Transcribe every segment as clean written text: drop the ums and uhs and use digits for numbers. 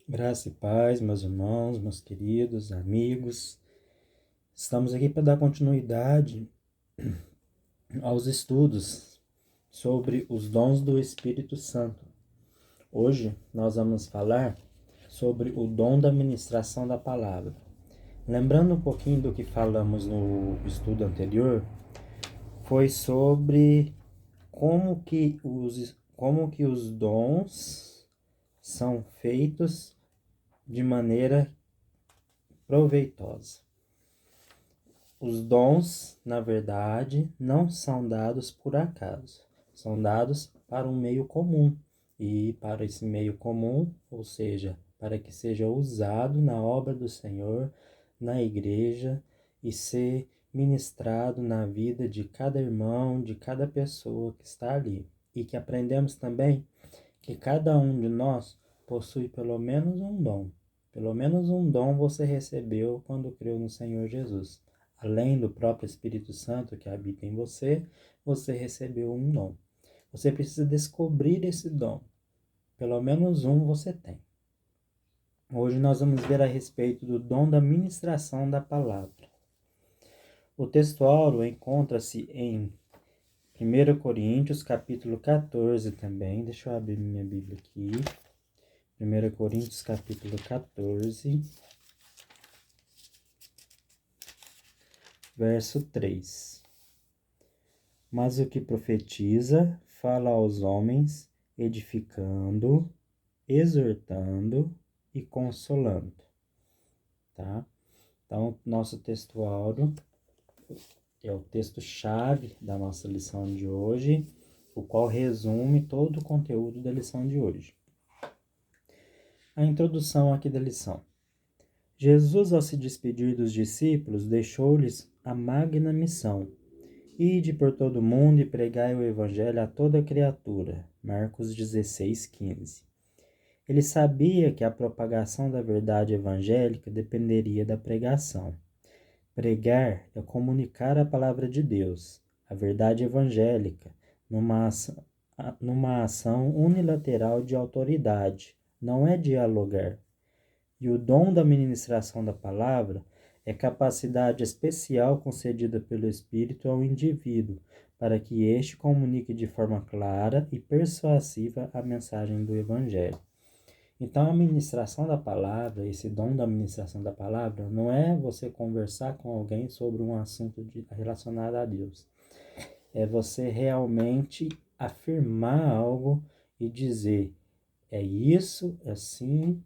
Graça e paz, meus irmãos, meus queridos amigos. Estamos aqui para dar continuidade aos estudos sobre os dons do Espírito Santo. Hoje nós vamos falar sobre o dom da ministração da palavra. Lembrando um pouquinho do que falamos no estudo anterior, foi sobre como que os dons são feitos de maneira proveitosa. Os dons, na verdade, não são dados por acaso, são dados para um meio comum. E para esse meio comum, ou seja, para que seja usado na obra do Senhor, na igreja, e ser ministrado na vida de cada irmão, de cada pessoa que está ali. E que aprendemos também que cada um de nós possui pelo menos um dom. Pelo menos um dom você recebeu quando creu no Senhor Jesus. Além do próprio Espírito Santo que habita em você, você recebeu um dom. Você precisa descobrir esse dom. Pelo menos um você tem. Hoje nós vamos ver a respeito do dom da ministração da palavra. O textuário encontra-se em 1 Coríntios, capítulo 14 também. Deixa eu abrir minha Bíblia aqui. 1 Coríntios, capítulo 14. Verso 3. Mas o que profetiza, fala aos homens, edificando, exortando e consolando. Tá? Então, nosso textuário é o texto-chave da nossa lição de hoje, o qual resume todo o conteúdo da lição de hoje. A introdução aqui da lição. Jesus, ao se despedir dos discípulos, deixou-lhes a magna missão: ide por todo o mundo e pregai o evangelho a toda criatura. Marcos 16:15. Ele sabia que a propagação da verdade evangélica dependeria da pregação. Pregar é comunicar a palavra de Deus, a verdade evangélica, numa ação unilateral de autoridade, não é dialogar. E o dom da ministração da palavra é capacidade especial concedida pelo Espírito ao indivíduo, para que este comunique de forma clara e persuasiva a mensagem do Evangelho. Então, a ministração da palavra, esse dom da ministração da palavra, não é você conversar com alguém sobre um assunto relacionado a Deus. É você realmente afirmar algo e dizer, é isso, assim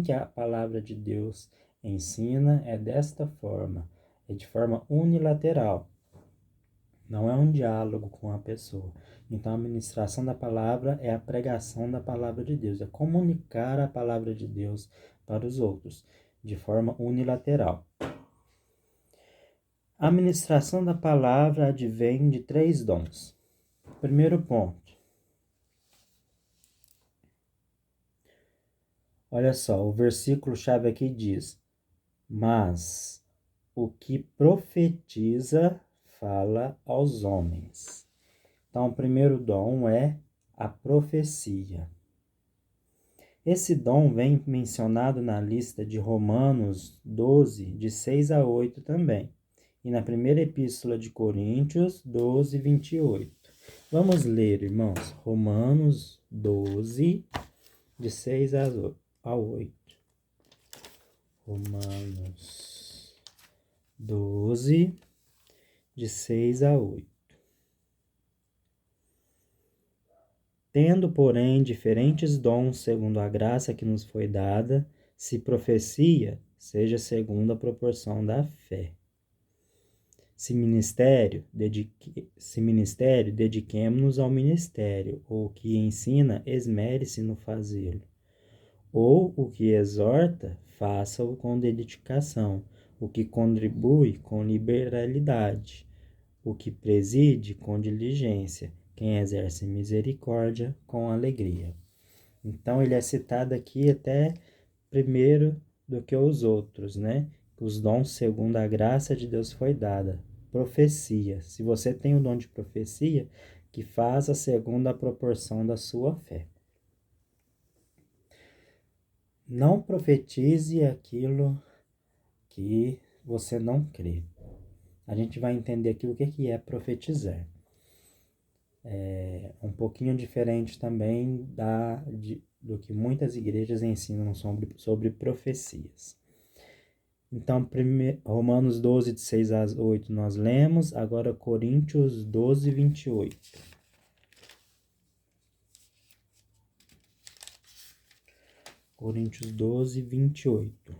que a palavra de Deus ensina, é desta forma, é de forma unilateral. Não é um diálogo com a pessoa. Então, a ministração da palavra é a pregação da palavra de Deus, é comunicar a palavra de Deus para os outros, de forma unilateral. A ministração da palavra advém de 3 dons. Primeiro ponto. Olha só, o versículo-chave aqui diz: mas o que profetiza fala aos homens. Então, o primeiro dom é a profecia. Esse dom vem mencionado na lista de Romanos 12, de 6 a 8 também, e na primeira epístola de Coríntios 12, 28. Vamos ler, irmãos, Romanos 12, de 6 a 8. Romanos 12, de 6 a 8. Tendo, porém, diferentes dons segundo a graça que nos foi dada, se profecia, seja segundo a proporção da fé. Se ministério, dediquemo-nos ao ministério, ou o que ensina, esmere-se no fazê-lo. Ou o que exorta, faça-o com dedicação, o que contribui com liberalidade, o que preside com diligência, quem exerce misericórdia com alegria. Então, ele é citado aqui até primeiro do que os outros, né? Os dons segundo a graça de Deus foi dada. Profecia. Se você tem o dom de profecia, que faça segundo a proporção da sua fé. Não profetize aquilo que você não crê. A gente vai entender aqui o que é profetizar. É um pouquinho diferente também do que muitas igrejas ensinam sobre profecias. Então, Romanos 12, de 6 a 8 nós lemos, agora Coríntios 12, 28. Coríntios 12, 28.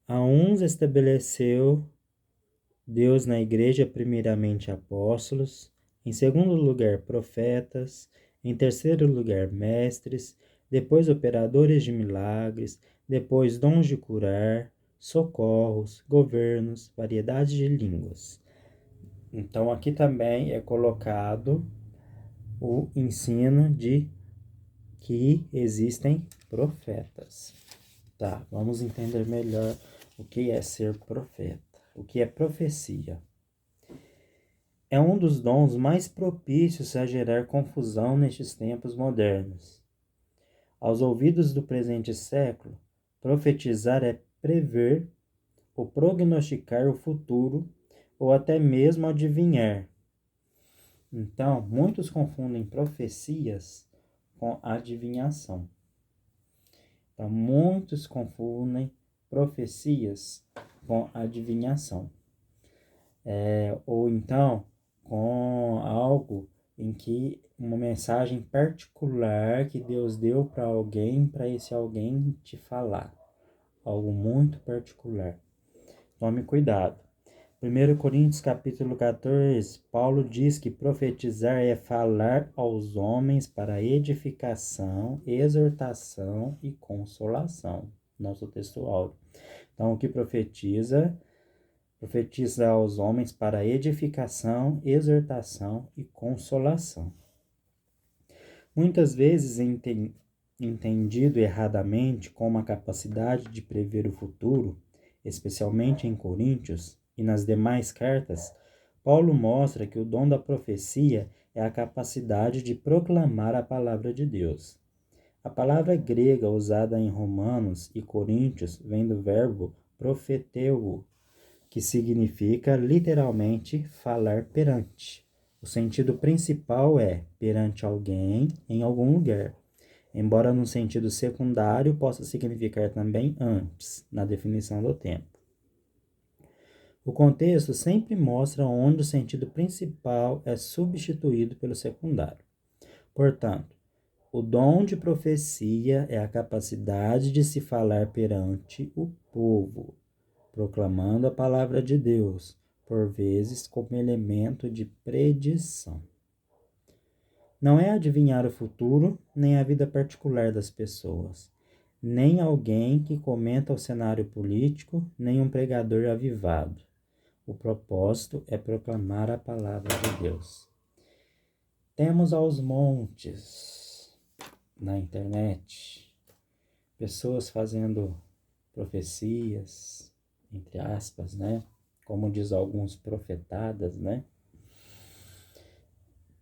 A uns estabeleceu Deus na igreja primeiramente apóstolos, em segundo lugar profetas, em terceiro lugar mestres, depois operadores de milagres, depois dons de curar, socorros, governos, variedade de línguas. Então aqui também é colocado o ensino de que existem profetas. Tá, vamos entender melhor o que é ser profeta. O que é profecia? É um dos dons mais propícios a gerar confusão nestes tempos modernos. Aos ouvidos do presente século, profetizar é prever ou prognosticar o futuro ou até mesmo adivinhar. Então, muitos confundem profecias com adivinhação. Então, muitos confundem profecias com adivinhação. Ou então com algo em que uma mensagem particular que Deus deu para alguém, para esse alguém te falar. Algo muito particular. Tome cuidado. 1 Coríntios capítulo 14, Paulo diz que profetizar é falar aos homens para edificação, exortação e consolação. Nosso texto áureo. Então, o que profetiza aos homens para edificação, exortação e consolação. Muitas vezes entendido erradamente como a capacidade de prever o futuro, especialmente em Coríntios e nas demais cartas, Paulo mostra que o dom da profecia é a capacidade de proclamar a palavra de Deus. A palavra grega usada em Romanos e Coríntios vem do verbo profeteu, que significa literalmente falar perante. O sentido principal é perante alguém em algum lugar, embora no sentido secundário possa significar também antes, na definição do tempo. O contexto sempre mostra onde o sentido principal é substituído pelo secundário. Portanto, o dom de profecia é a capacidade de se falar perante o povo, proclamando a palavra de Deus, por vezes como elemento de predição. Não é adivinhar o futuro, nem a vida particular das pessoas, nem alguém que comenta o cenário político, nem um pregador avivado. O propósito é proclamar a palavra de Deus. Temos aos montes na internet pessoas fazendo profecias, entre aspas, né? Como diz alguns profetadas, né?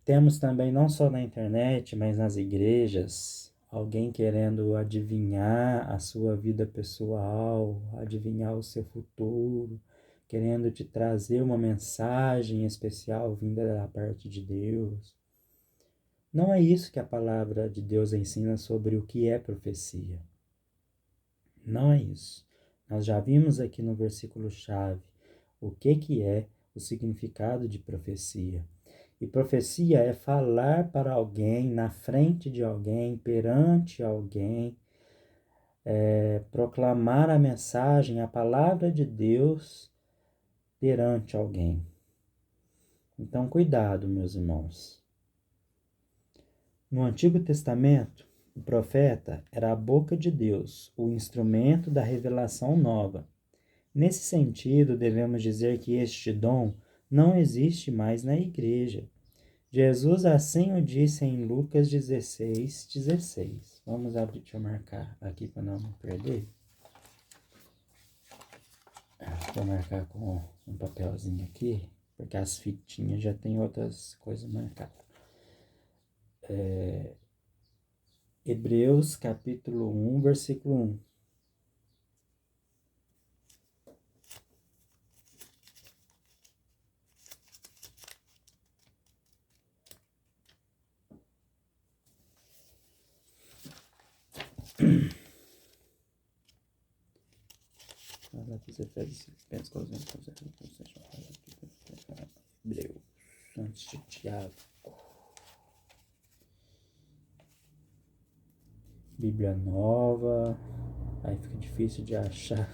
Temos também, não só na internet, mas nas igrejas, alguém querendo adivinhar a sua vida pessoal, adivinhar o seu futuro, querendo te trazer uma mensagem especial vinda da parte de Deus. Não é isso que a palavra de Deus ensina sobre o que é profecia. Não é isso. Nós já vimos aqui no versículo-chave o que é o significado de profecia. E profecia é falar para alguém, na frente de alguém, perante alguém, proclamar a mensagem, a palavra de Deus perante alguém. Então, cuidado, meus irmãos. No Antigo Testamento, o profeta era a boca de Deus, o instrumento da revelação nova. Nesse sentido, devemos dizer que este dom não existe mais na igreja. Jesus assim o disse em Lucas 16, 16. Vamos abrir, deixa eu marcar aqui para não me perder. Vou marcar com um papelzinho aqui, porque as fitinhas já tem outras coisas marcadas. Hebreus capítulo 1, versículo 1. Hebreus, antes de Tiago. Bíblia Nova, aí fica difícil de achar.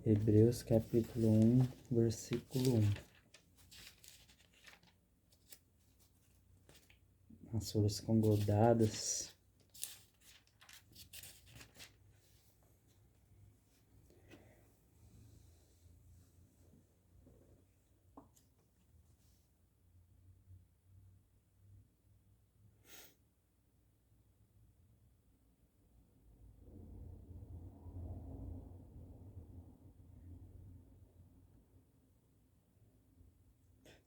Hebreus capítulo 1, versículo 1. As folhas ficam grudadas.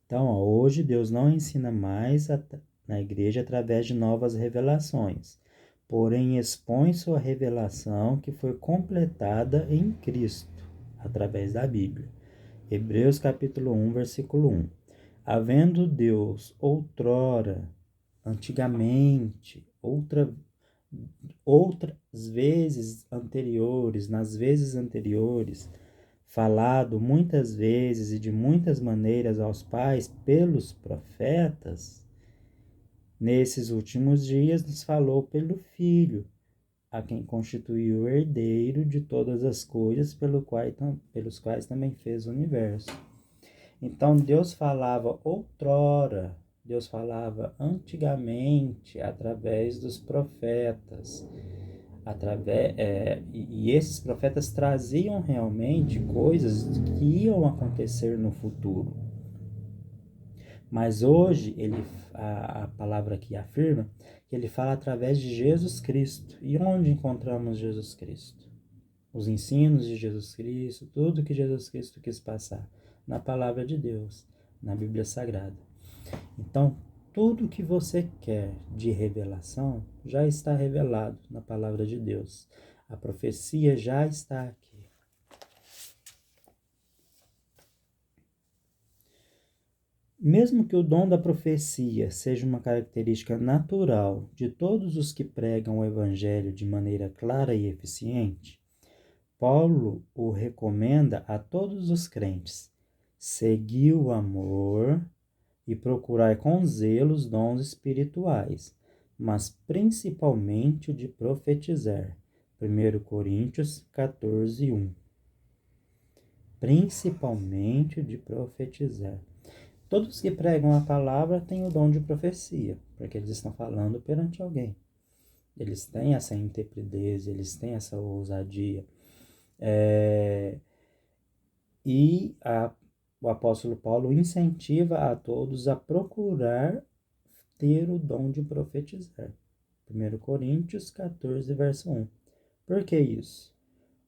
Então, hoje Deus não ensina mais na igreja através de novas revelações, porém expõe sua revelação que foi completada em Cristo, através da Bíblia. Hebreus capítulo 1, versículo 1. Havendo Deus outrora, antigamente, outras vezes anteriores, nas vezes anteriores, falado muitas vezes e de muitas maneiras aos pais pelos profetas, nesses últimos dias nos falou pelo Filho, a quem constituiu o herdeiro de todas as coisas, pelos quais também fez o universo. Então Deus falava outrora, Deus falava antigamente através dos profetas. E esses profetas traziam realmente coisas que iam acontecer no futuro. Mas hoje a palavra aqui afirma que ele fala através de Jesus Cristo. E onde encontramos Jesus Cristo? Os ensinos de Jesus Cristo, tudo que Jesus Cristo quis passar na palavra de Deus, na Bíblia Sagrada. Então, tudo que você quer de revelação já está revelado na palavra de Deus. A profecia já está aqui. Mesmo que o dom da profecia seja uma característica natural de todos os que pregam o Evangelho de maneira clara e eficiente, Paulo o recomenda a todos os crentes: seguir o amor e procurar com zelo os dons espirituais, mas principalmente o de profetizar. 1 Coríntios 14, 1. Principalmente o de profetizar. Todos que pregam a palavra têm o dom de profecia, porque eles estão falando perante alguém. Eles têm essa intrepidez, eles têm essa ousadia. O apóstolo Paulo incentiva a todos a procurar ter o dom de profetizar. 1 Coríntios 14, verso 1. Por que isso?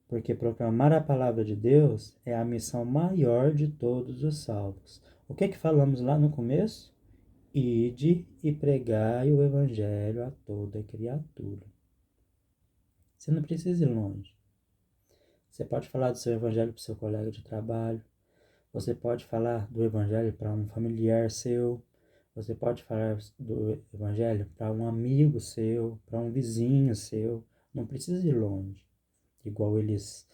Porque proclamar a palavra de Deus é a missão maior de todos os salvos. O que falamos lá no começo? Ide e pregai o evangelho a toda criatura. Você não precisa ir longe. Você pode falar do seu evangelho para o seu colega de trabalho. Você pode falar do evangelho para um familiar seu. Você pode falar do evangelho para um amigo seu, para um vizinho seu. Não precisa ir longe. Igual eles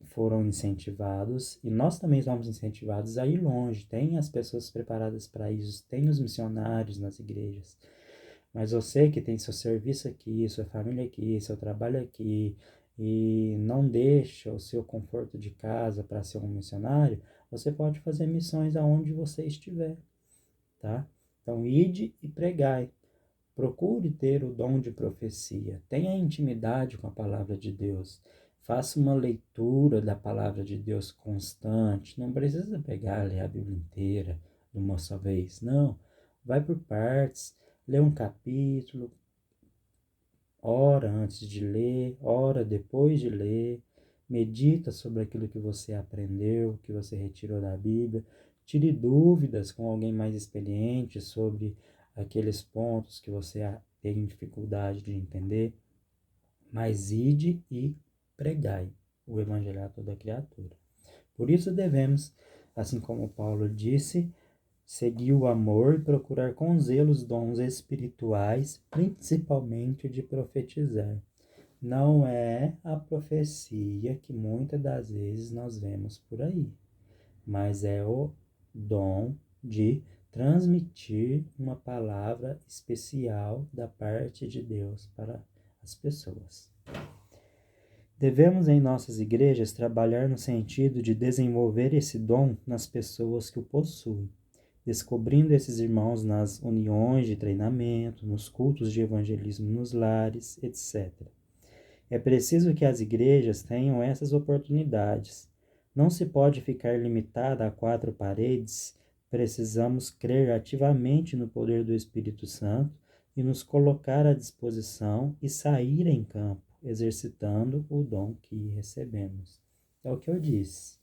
foram incentivados, e nós também somos incentivados a ir longe. Tem as pessoas preparadas para isso, tem os missionários nas igrejas. Mas você que tem seu serviço aqui, sua família aqui, seu trabalho aqui, e não deixa o seu conforto de casa para ser um missionário, você pode fazer missões aonde você estiver, tá? Então, ide e pregai. Procure ter o dom de profecia. Tenha intimidade com a palavra de Deus. Faça uma leitura da palavra de Deus constante. Não precisa pegar ler a Bíblia inteira de uma só vez. Não. Vai por partes. Lê um capítulo. Ora antes de ler. Ora depois de ler. Medita sobre aquilo que você aprendeu, que você retirou da Bíblia. Tire dúvidas com alguém mais experiente sobre aqueles pontos que você têm dificuldade de entender, mas ide e pregai o evangelho a toda criatura. Por isso devemos, assim como Paulo disse, seguir o amor e procurar com zelo os dons espirituais, principalmente de profetizar. Não é a profecia que muitas das vezes nós vemos por aí, mas é o dom de transmitir uma palavra especial da parte de Deus para as pessoas. Devemos em nossas igrejas trabalhar no sentido de desenvolver esse dom nas pessoas que o possuem, descobrindo esses irmãos nas uniões de treinamento, nos cultos de evangelismo nos lares, etc. É preciso que as igrejas tenham essas oportunidades. Não se pode ficar limitada a 4 paredes. Precisamos crer ativamente no poder do Espírito Santo e nos colocar à disposição e sair em campo, exercitando o dom que recebemos. É o que eu disse.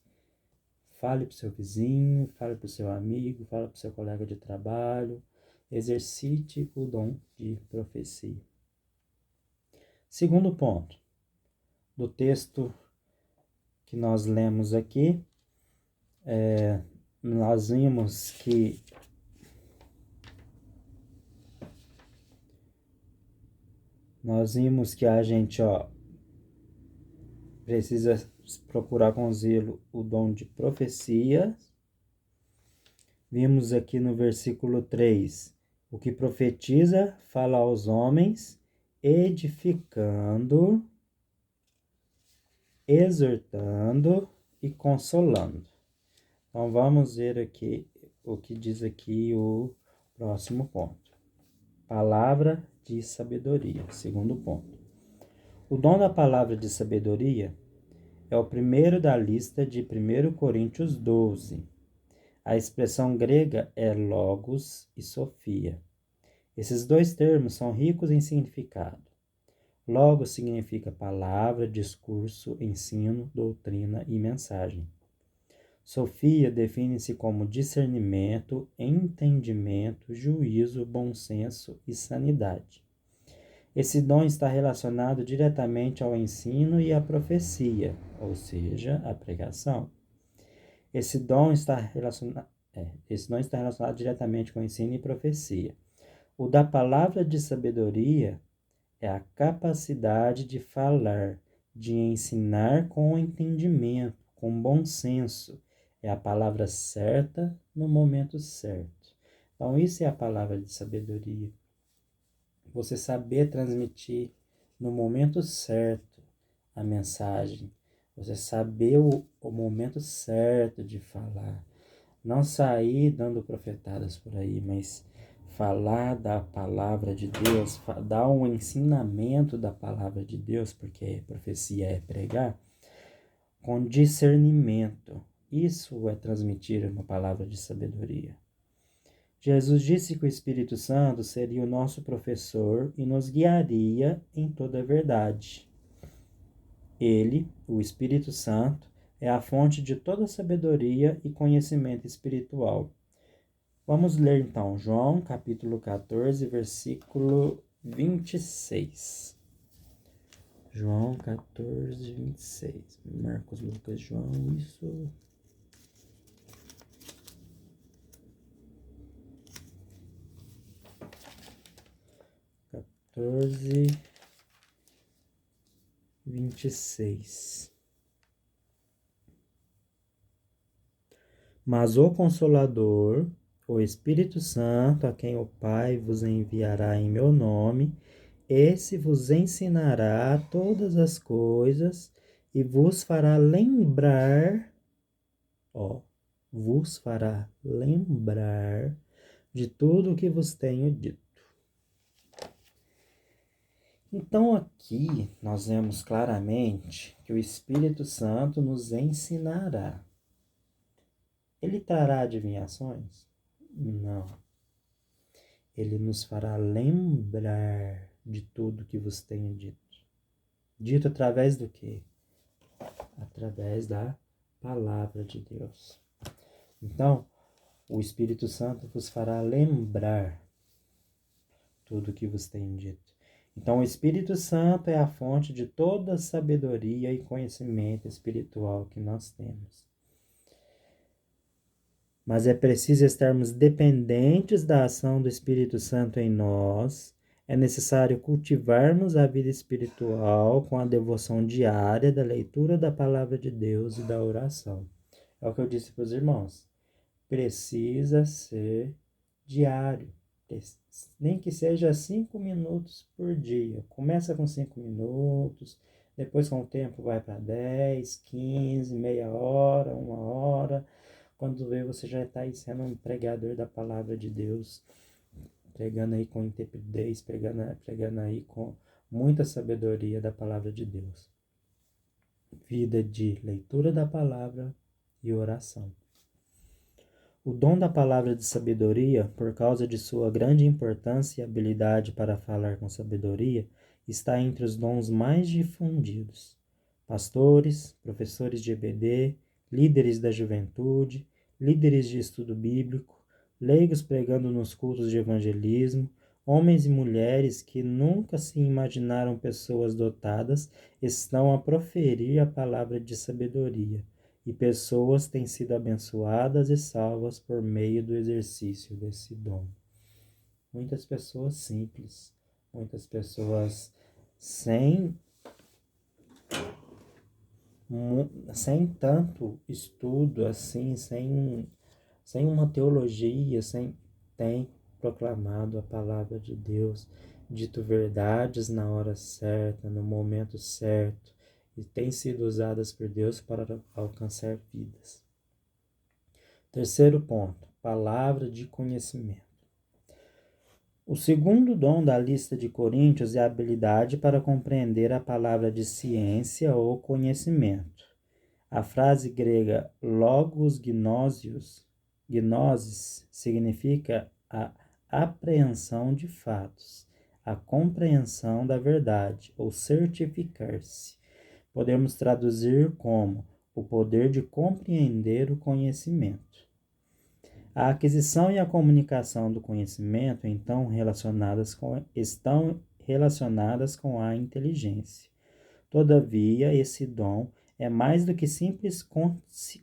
Fale para o seu vizinho, fale para o seu amigo, fale para o seu colega de trabalho. Exercite o dom de profecia. Segundo ponto do texto que nós lemos aqui, nós vimos que a gente precisa procurar com zelo o dom de profecia. Vimos aqui no versículo 3, o que profetiza fala aos homens, edificando, exortando e consolando. Então vamos ver aqui o que diz aqui o próximo ponto. Palavra de sabedoria, segundo ponto. O dom da palavra de sabedoria é o primeiro da lista de 1 Coríntios 12. A expressão grega é logos e sofia. Esses dois termos são ricos em significado. Logos significa palavra, discurso, ensino, doutrina e mensagem. Sofia define-se como discernimento, entendimento, juízo, bom senso e sanidade. Esse dom está relacionado diretamente ao ensino e à profecia, ou seja, à pregação. Esse dom está relacionado diretamente com ensino e profecia. O da palavra de sabedoria é a capacidade de falar, de ensinar com entendimento, com bom senso. É a palavra certa no momento certo. Então, isso é a palavra de sabedoria. Você saber transmitir no momento certo a mensagem. Você saber o momento certo de falar. Não sair dando profetadas por aí, mas falar da palavra de Deus, dar um ensinamento da palavra de Deus, porque profecia é pregar, com discernimento. Isso é transmitir uma palavra de sabedoria. Jesus disse que o Espírito Santo seria o nosso professor e nos guiaria em toda a verdade. Ele, o Espírito Santo, é a fonte de toda sabedoria e conhecimento espiritual. Vamos ler então João, capítulo 14, versículo 26. João 14, 26. Marcos, Lucas, João, isso. Quatorze, 26. Mas o Consolador, o Espírito Santo, a quem o Pai vos enviará em meu nome, esse vos ensinará todas as coisas e vos fará lembrar, de tudo o que vos tenho dito. Então aqui nós vemos claramente que o Espírito Santo nos ensinará. Ele trará adivinhações? Não. Ele nos fará lembrar de tudo que vos tenho dito. Dito através do quê? Através da palavra de Deus. Então, o Espírito Santo vos fará lembrar tudo o que vos tenho dito. Então, o Espírito Santo é a fonte de toda a sabedoria e conhecimento espiritual que nós temos. Mas é preciso estarmos dependentes da ação do Espírito Santo em nós. É necessário cultivarmos a vida espiritual com a devoção diária da leitura da palavra de Deus e da oração. É o que eu disse para os irmãos. Precisa ser diário. Nem que seja 5 minutos por dia. Começa com 5 minutos, depois com o tempo vai para 10, 15, meia hora, 1 hora. Quando vê, você já está aí sendo um pregador da palavra de Deus, pregando aí com intrepidez, pregando aí com muita sabedoria da palavra de Deus. Vida de leitura da palavra e oração. O dom da palavra de sabedoria, por causa de sua grande importância e habilidade para falar com sabedoria, está entre os dons mais difundidos. Pastores, professores de EBD, líderes da juventude, líderes de estudo bíblico, leigos pregando nos cultos de evangelismo, homens e mulheres que nunca se imaginaram pessoas dotadas, estão a proferir a palavra de sabedoria, e pessoas têm sido abençoadas e salvas por meio do exercício desse dom. Muitas pessoas simples, muitas pessoas sem tanto estudo assim, sem uma teologia, tem proclamado a palavra de Deus, dito verdades na hora certa, no momento certo, e têm sido usadas por Deus para alcançar vidas. Terceiro ponto, palavra de conhecimento. O segundo dom da lista de Coríntios é a habilidade para compreender a palavra de ciência ou conhecimento. A frase grega logos gnosis, significa a apreensão de fatos, a compreensão da verdade, ou certificar-se. Podemos traduzir como o poder de compreender o conhecimento. A aquisição e a comunicação do conhecimento, então, estão relacionadas com a inteligência. Todavia, esse dom é mais do que simples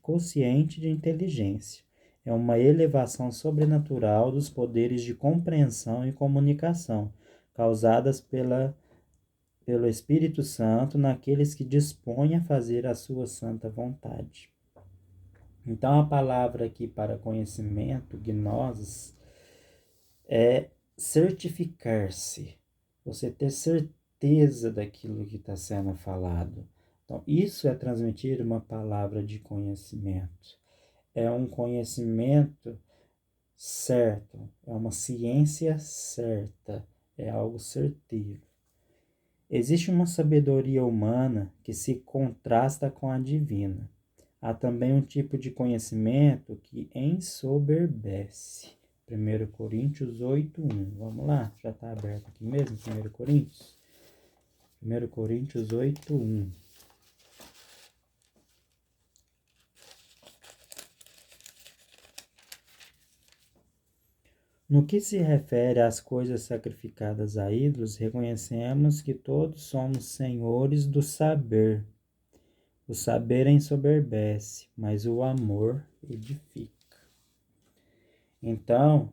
quociente de inteligência. É uma elevação sobrenatural dos poderes de compreensão e comunicação, causadas pelo Espírito Santo naqueles que dispõem a fazer a sua santa vontade. Então, a palavra aqui para conhecimento, gnosis, é certificar-se, você ter certeza daquilo que está sendo falado. Então, isso é transmitir uma palavra de conhecimento. É um conhecimento certo, é uma ciência certa, é algo certeiro. Existe uma sabedoria humana que se contrasta com a divina. Há também um tipo de conhecimento que ensoberbece. 1 Coríntios 8:1. Vamos lá, já está aberto aqui mesmo, 1 Coríntios. 1 Coríntios 8:1. No que se refere às coisas sacrificadas a ídolos, reconhecemos que todos somos senhores do saber. O saber ensoberbece, mas o amor edifica. Então,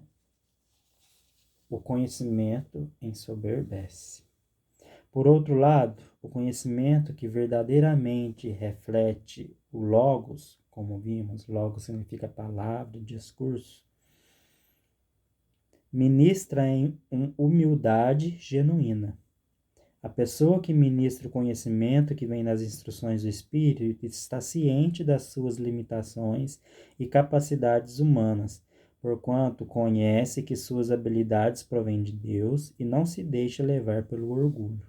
o conhecimento ensoberbece. Por outro lado, o conhecimento que verdadeiramente reflete o logos, como vimos, logos significa palavra, discurso, ministra em humildade genuína. A pessoa que ministra o conhecimento que vem das instruções do Espírito está ciente das suas limitações e capacidades humanas, porquanto conhece que suas habilidades provêm de Deus e não se deixa levar pelo orgulho.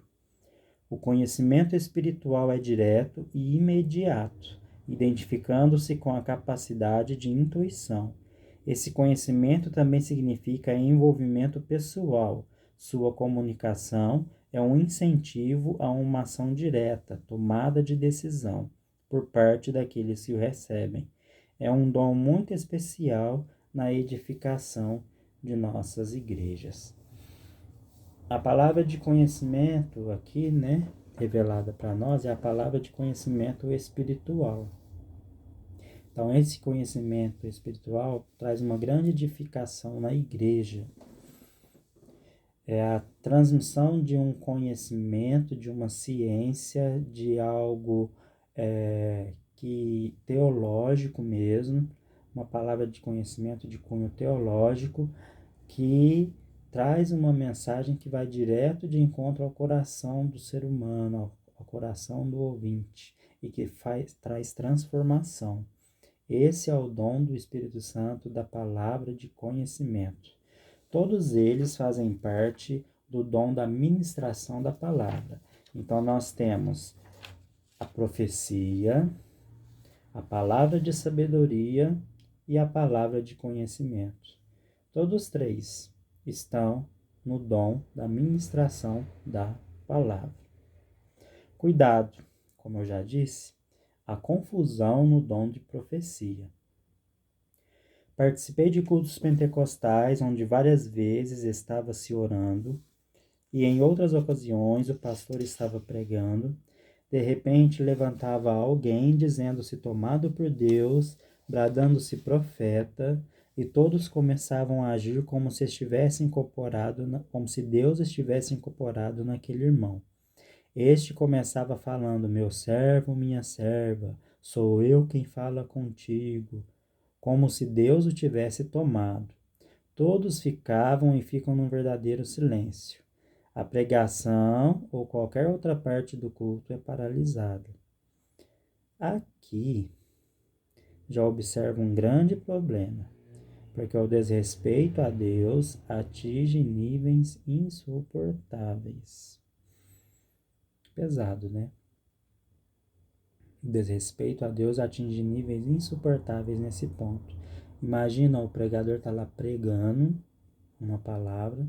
O conhecimento espiritual é direto e imediato, identificando-se com a capacidade de intuição. Esse conhecimento também significa envolvimento pessoal. Sua comunicação é um incentivo a uma ação direta, tomada de decisão, por parte daqueles que o recebem. É um dom muito especial na edificação de nossas igrejas. A palavra de conhecimento aqui, né, revelada para nós, é a palavra de conhecimento espiritual. Então, esse conhecimento espiritual traz uma grande edificação na igreja. É a transmissão de um conhecimento, de uma ciência, de algo que teológico mesmo, uma palavra de conhecimento de cunho teológico, que traz uma mensagem que vai direto de encontro ao coração do ser humano, ao coração do ouvinte, e que traz transformação. Esse é o dom do Espírito Santo da palavra de conhecimento. Todos eles fazem parte do dom da ministração da palavra. Então, nós temos a profecia, a palavra de sabedoria e a palavra de conhecimento. Todos três estão no dom da ministração da palavra. Cuidado, como eu já disse, a confusão no dom de profecia. Participei de cultos pentecostais onde várias vezes estava se orando e em outras ocasiões o pastor estava pregando. De repente levantava alguém dizendo-se tomado por Deus, bradando-se profeta, e todos começavam a agir como se estivesse incorporado, como se Deus estivesse incorporado naquele irmão. Este começava falando: meu servo, minha serva, sou eu quem fala contigo, como se Deus o tivesse tomado. Todos ficavam e ficam num verdadeiro silêncio. A pregação ou qualquer outra parte do culto é paralisada. Aqui já observo um grande problema, porque o desrespeito a Deus atinge níveis insuportáveis. Pesado, né? O desrespeito a Deus atinge níveis insuportáveis nesse ponto. Imagina o pregador tá lá pregando uma palavra,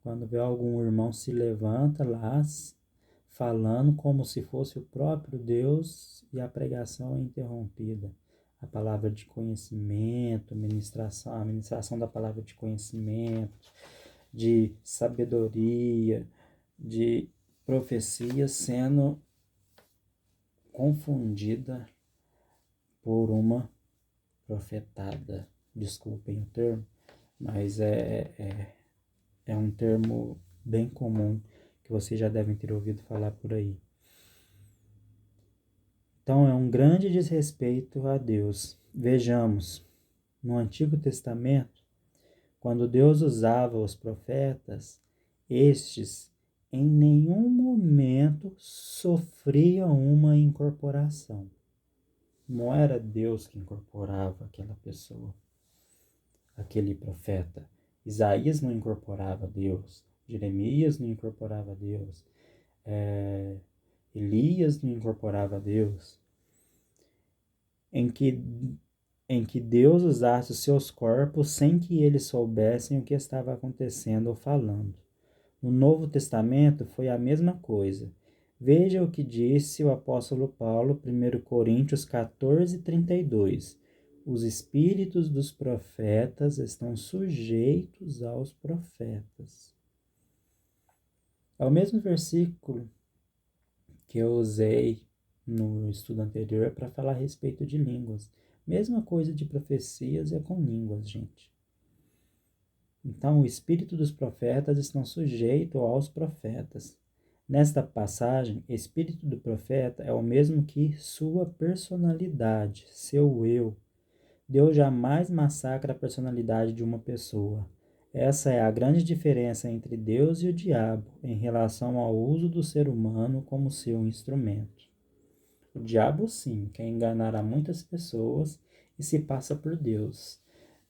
quando vê algum irmão se levanta lá falando como se fosse o próprio Deus e a pregação é interrompida. A palavra de conhecimento, a ministração da palavra de conhecimento, de sabedoria, de profecia sendo confundida por uma profetada. Desculpem o termo, mas é um termo bem comum que vocês já devem ter ouvido falar por aí. Então, é um grande desrespeito a Deus. Vejamos, no Antigo Testamento, quando Deus usava os profetas, estes em nenhum momento sofriam uma incorporação. Não era Deus que incorporava aquela pessoa, aquele profeta. Isaías não incorporava Deus, Jeremias não incorporava Deus, Elias não incorporava Deus. Em que Deus usasse os seus corpos sem que eles soubessem o que estava acontecendo ou falando. No Novo Testamento foi a mesma coisa. Veja o que disse o apóstolo Paulo, 1 Coríntios 14, 32. Os espíritos dos profetas estão sujeitos aos profetas. É o mesmo versículo que eu usei no estudo anterior para falar a respeito de línguas. Mesma coisa de profecias é com línguas, gente. Então, o espírito dos profetas estão sujeitos aos profetas. Nesta passagem, espírito do profeta é o mesmo que sua personalidade, seu eu. Deus jamais massacra a personalidade de uma pessoa. Essa é a grande diferença entre Deus e o diabo em relação ao uso do ser humano como seu instrumento. O diabo, sim, quer enganar a muitas pessoas e se passa por Deus.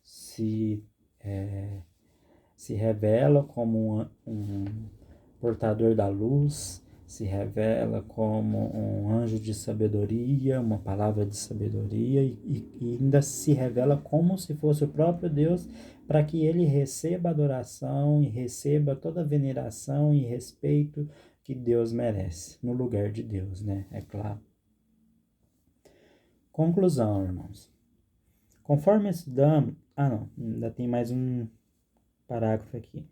Se revela como um portador da luz, se revela como um anjo de sabedoria, uma palavra de sabedoria, e ainda se revela como se fosse o próprio Deus, para que ele receba adoração e receba toda a veneração e respeito que Deus merece, no lugar de Deus, né? É claro. Conclusão, irmãos. Conforme estudamos... ainda tem mais um parágrafo aqui.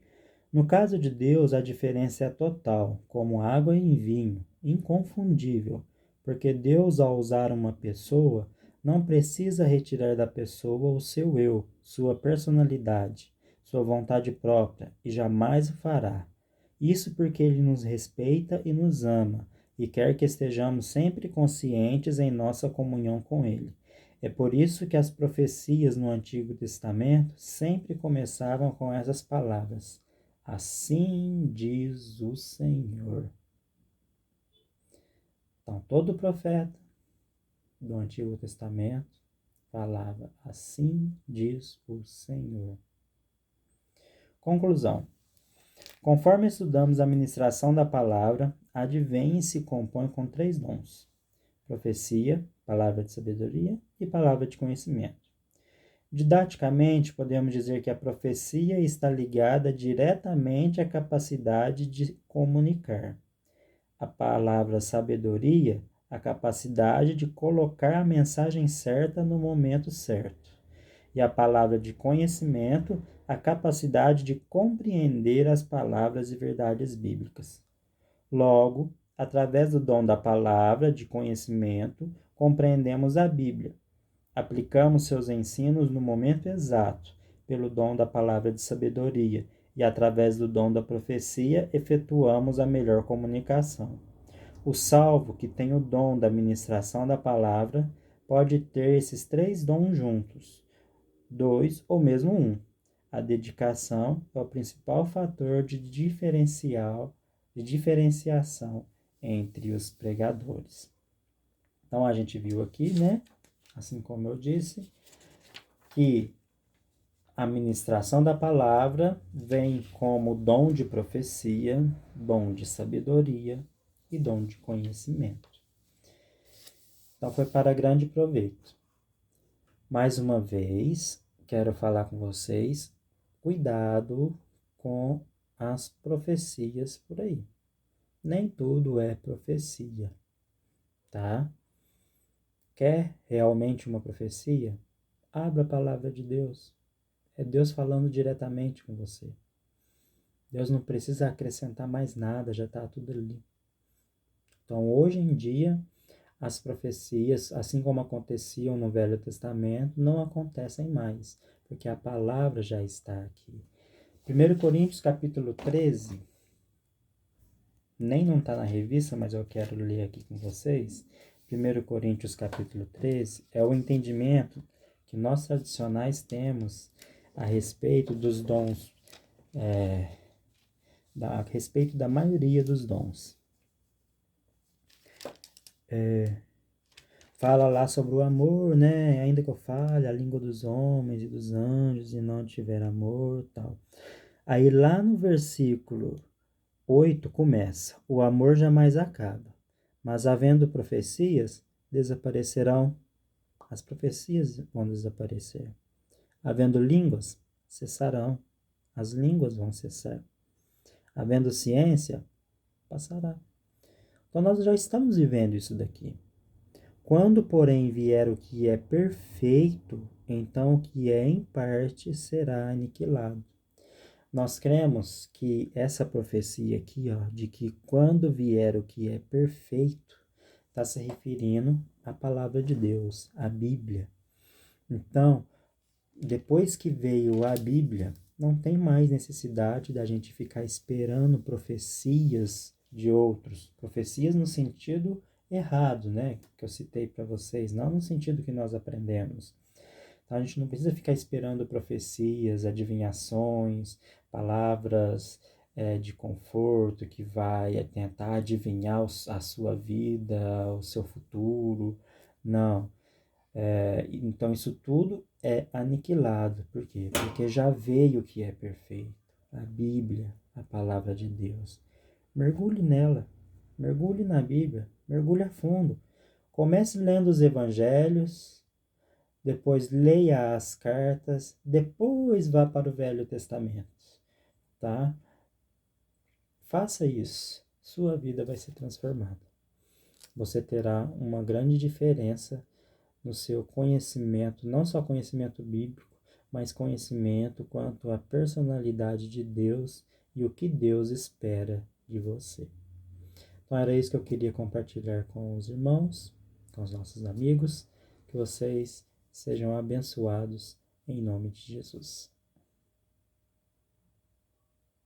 No caso de Deus, a diferença é total, como água em vinho, inconfundível, porque Deus, ao usar uma pessoa, não precisa retirar da pessoa o seu eu, sua personalidade, sua vontade própria, e jamais o fará. Isso porque Ele nos respeita e nos ama, e quer que estejamos sempre conscientes em nossa comunhão com Ele. É por isso que as profecias no Antigo Testamento sempre começavam com essas palavras: Assim diz o Senhor. Então, todo profeta do Antigo Testamento falava: Assim diz o Senhor. Conclusão. Conforme estudamos a ministração da palavra, advém e se compõe com 3 dons: profecia, palavra de sabedoria e palavra de conhecimento. Didaticamente, podemos dizer que a profecia está ligada diretamente à capacidade de comunicar. A palavra sabedoria, a capacidade de colocar a mensagem certa no momento certo. E a palavra de conhecimento, a capacidade de compreender as palavras e verdades bíblicas. Logo, através do dom da palavra de conhecimento, compreendemos a Bíblia. Aplicamos seus ensinos no momento exato, pelo dom da palavra de sabedoria, e através do dom da profecia, efetuamos a melhor comunicação. O salvo, que tem o dom da ministração da palavra, pode ter esses 3 dons juntos, 2 ou mesmo um. A dedicação é o principal fator de diferenciação entre os pregadores. Então, a gente viu aqui, né? Assim como eu disse, que a ministração da palavra vem como dom de profecia, dom de sabedoria e dom de conhecimento. Então, foi para grande proveito. Mais uma vez, quero falar com vocês, cuidado com as profecias por aí. Nem tudo é profecia, tá? Quer realmente uma profecia? Abra a palavra de Deus. É Deus falando diretamente com você. Deus não precisa acrescentar mais nada, já está tudo ali. Então, hoje em dia, as profecias, assim como aconteciam no Velho Testamento, não acontecem mais, porque a palavra já está aqui. 1 Coríntios capítulo 13, nem não está na revista, mas eu quero ler aqui com vocês. 1 Coríntios capítulo 13 é o entendimento que nós tradicionais temos a respeito dos dons, a respeito da maioria dos dons. Fala lá sobre o amor, né? Ainda que eu fale a língua dos homens e dos anjos e não tiver amor, tal. Aí lá no versículo 8 começa: o amor jamais acaba, mas havendo profecias, desaparecerão. As profecias vão desaparecer. Havendo línguas, cessarão. As línguas vão cessar. Havendo ciência, passará. Então nós já estamos vivendo isso daqui. Quando, porém, vier o que é perfeito, então o que é em parte será aniquilado. Nós cremos que essa profecia aqui, ó, de que quando vier o que é perfeito, está se referindo à palavra de Deus, à Bíblia. Então, depois que veio a Bíblia, não tem mais necessidade da gente ficar esperando profecias de outros. Profecias no sentido errado, né? Que eu citei para vocês, não no sentido que nós aprendemos. Então, a gente não precisa ficar esperando profecias, adivinhações, palavras de conforto que vai tentar adivinhar a sua vida, o seu futuro. Não. Então, isso tudo é aniquilado. Por quê? Porque já veio o que é perfeito. A Bíblia, a palavra de Deus. Mergulhe nela. Mergulhe na Bíblia. Mergulhe a fundo. Comece lendo os evangelhos, depois leia as cartas, depois vá para o Velho Testamento, tá? Faça isso. Sua vida vai ser transformada. Você terá uma grande diferença no seu conhecimento, não só conhecimento bíblico, mas conhecimento quanto à personalidade de Deus e o que Deus espera de você. Então era isso que eu queria compartilhar com os irmãos, com os nossos amigos, que vocês sejam abençoados em nome de Jesus.